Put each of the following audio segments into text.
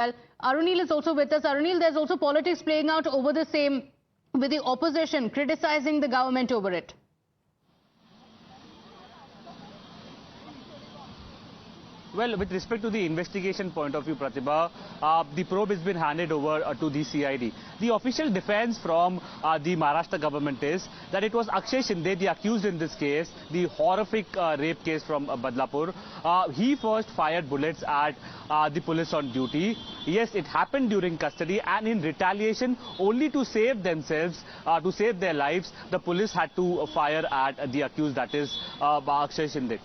Well, Arunil is also with us. Arunil, there's also politics playing out over the same, with the opposition criticizing the government over it. Well, with respect to the investigation point of view, Pratibha, the probe has been handed over to the CID. The official defense from the Maharashtra government is that it was Akshay Shinde, the accused in this case, the horrific rape case from Badlapur. He first fired bullets at the police on duty. Yes, it happened during custody, and in retaliation, only to save themselves, to save their lives, the police had to fire at the accused, that is Akshay Shinde.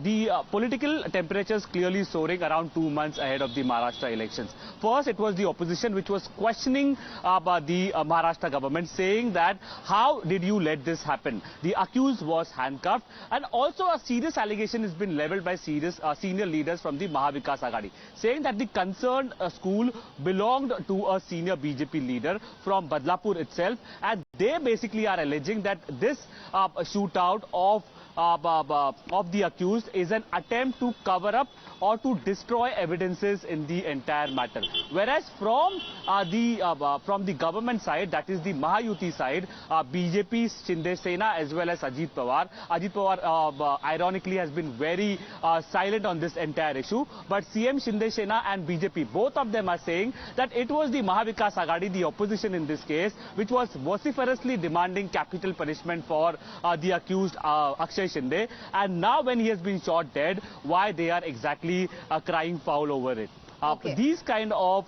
The political temperatures clearly soaring around 2 months ahead of the Maharashtra elections. First, it was the opposition which was questioning the Maharashtra government, saying that how did you let this happen? The accused was handcuffed, and also a serious allegation has been leveled by senior leaders from the Maha Vikas Aghadi, saying that the concerned school belonged to a senior BJP leader from Badlapur itself, and they basically are alleging that this shootout of the accused is an attempt to cover up or to destroy evidences in the entire matter. Whereas from the government side, that is the Mahayuti side, BJP, Shinde Sena as well as Ajit Pawar. Ajit Pawar ironically has been very silent on this entire issue, but CM Shinde Sena and BJP, both of them are saying that it was the Maha Vikas Aghadi, the opposition in this case, which was vociferously demanding capital punishment for the accused Akshay Shinde, and now when he has been shot dead, why they are exactly crying foul over it. Okay. These kind of,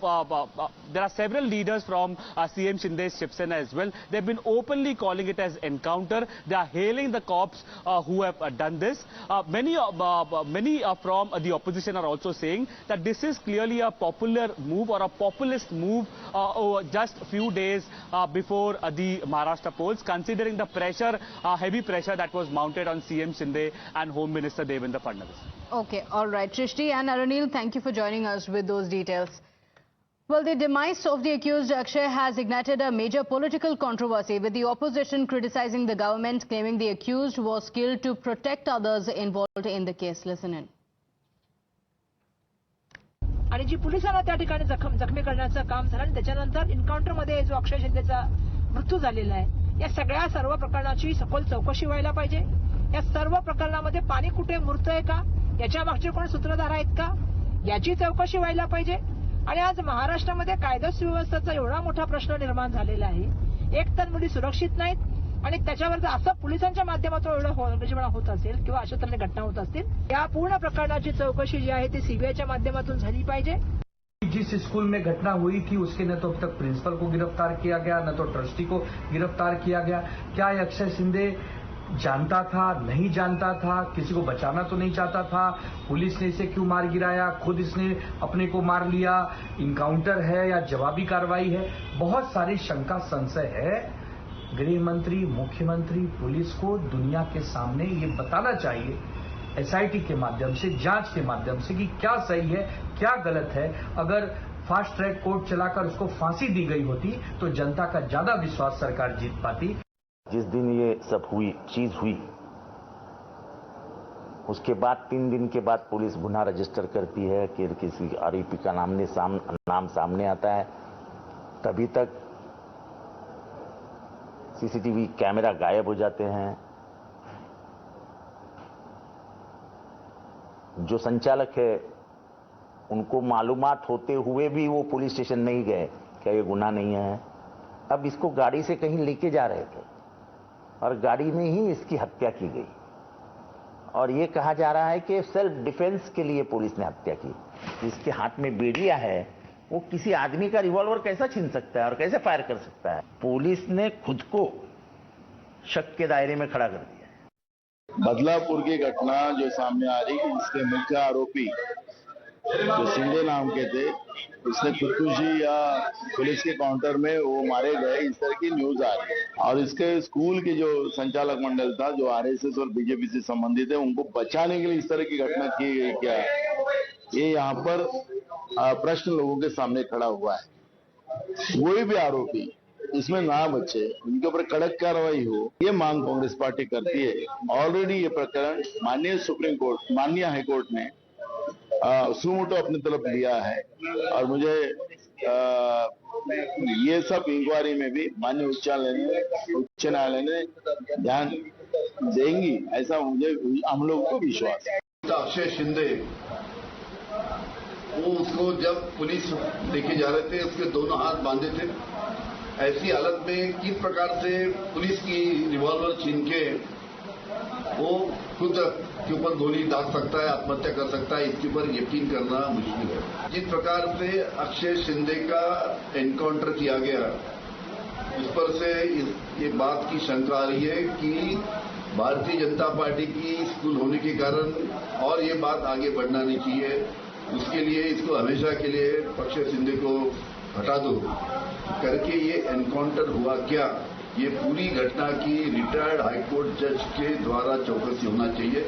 there are several leaders from CM Shinde's Shiv Sena as well. They've been openly calling it as encounter. They are hailing the cops who have done this. Many from the opposition are also saying that this is clearly a popular move or a populist move just a few days before the Maharashtra polls, considering the pressure, heavy pressure that was mounted on CM Shinde and Home Minister Devendra Fadnavis. Okay, all right. Shrishti and Arunil, thank you for joining us with those details. Well, the demise of the accused Akshay has ignited a major political controversy, with the opposition criticizing the government, claiming the accused was killed to protect others involved in the case. Listen in. आणि जी पोलिसांना त्या ठिकाणी जखमी करण्याचं काम झालं आणि त्याच्यानंतर एन्काउंटरमध्ये जो अक्षय शिंदेचा मृत्यू झालेला आहे, या सगळ्या सर्व प्रकरणाची सखोल चौकशी व्हायला पाहिजे. या सर्व प्रकरणामध्ये पाणी कुठे मुरतंय का, याच्या मागचे कोण सूत्रधार आहेत का, याची चौकशी व्हायला पाहिजे. आणि आज महाराष्ट्रामध्ये कायदा सुव्यवस्थेचा एवढा मोठा प्रश्न निर्माण झालेला आहे. एक तर मुली सुरक्षित नाहीत आणि त्याच्यावर जर असं पोलिसांच्या माध्यमातून एवढं हलगर्जीपणा होत असेल किंवा अशा तऱ्हेने घटना होत असतील, या पूर्ण प्रकरणाची चौकशी जी आहे ती सीबीआयच्या माध्यमातून झाली पाहिजे. जिस स्कूल में घटना हुई थी उसके न तो अब तक प्रिंसिपल को गिरफ्तार किया गया, न तो ट्रस्टी को गिरफ्तार किया गया. क्या अक्षय शिंदे जानता था, नहीं जानता था, किसी को बचाना तो नहीं चाहता था, पुलिस ने इसे क्यों मार गिराया, खुद इसने अपने को मार लिया, इनकाउंटर है या जवाबी कार्रवाई है, बहुत सारी शंका संशय है. गृह मंत्री, मुख्यमंत्री, पुलिस को दुनिया के सामने ये बताना चाहिए एसआईटी के माध्यम से, जांच के माध्यम से, कि क्या सही है क्या गलत है. अगर फास्ट ट्रैक कोर्ट चलाकर उसको फांसी दी गई होती तो जनता का ज्यादा विश्वास सरकार जीत पाती. जिस दिन ये सब चीज हुई उसके बाद 3 दिन के बाद पुलिस गुना रजिस्टर करती है कि किसी आरोपी का नाम सामने आता है. तभी तक सीसीटीवी कैमरा गायब हो जाते हैं. जो संचालक है उनको मालूमात होते हुए भी वो पुलिस स्टेशन नहीं गए, क्या ये गुनाह नहीं है. अब इसको गाड़ी से कहीं लेके जा रहे थे और गाड़ी में ही इसकी हत्या की गई, और ये कहा जा रहा है कि सेल्फ डिफेंस के लिए पुलिस ने हत्या की. जिसके हाथ में बेड़िया है वो किसी आदमी का रिवॉल्वर कैसा छीन सकता है और कैसे फायर कर सकता है. पुलिस ने खुद को शक के दायरे में खड़ा कर दिया. बदलापुर की घटना जो सामने आ रही है, इसके मुख्य आरोपी जो शिंदे नाम के थे, उसने खुदकुशी या पुलिस के काउंटर में वो मारे गए, इस तरह की न्यूज आ रही है. और इसके स्कूल के जो संचालक मंडल था, जो आरएसएस और बीजेपी से संबंधित है, उनको बचाने के लिए इस तरह की घटना की गई. क्या ये यहाँ पर प्रश्न लोगों के सामने खड़ा हुआ है. कोई भी आरोपी इसमें ना बचे, उनके ऊपर कड़क कार्रवाई हो, ये मांग कांग्रेस पार्टी करती है. ऑलरेडी ये प्रकरण माननीय सुप्रीम कोर्ट, माननीय हाईकोर्ट ने सुमोटो अपनी तरफ लिया है। और मुझे ये सब इंक्वायरी में भी माननीय उच्च न्यायालय ने ध्यान देंगी, ऐसा मुझे हम लोग को विश्वास है। अक्षय शिंदे वो उसको जब पुलिस लेके जा रहे थे उसके दोनों हाथ बांधे थे। ऐसी हालत में किस प्रकार से पुलिस की रिवॉल्वर छीन के वो खुद के ऊपर गोली दाग सकता है, आत्महत्या कर सकता है, इसके ऊपर यकीन करना मुश्किल है। जिस प्रकार से अक्षय शिंदे का एनकाउंटर किया गया उस पर से ये बात की शंका आ रही है कि भारतीय जनता पार्टी की स्कूल होने के कारण और ये बात आगे बढ़ना नहीं चाहिए, उसके लिए इसको हमेशा के लिए अक्षय शिंदे को हटा दो करके ये एनकाउंटर हुआ क्या, ये पूरी घटना की रिटायर्ड हाईकोर्ट जज के द्वारा चौकसी होना चाहिए।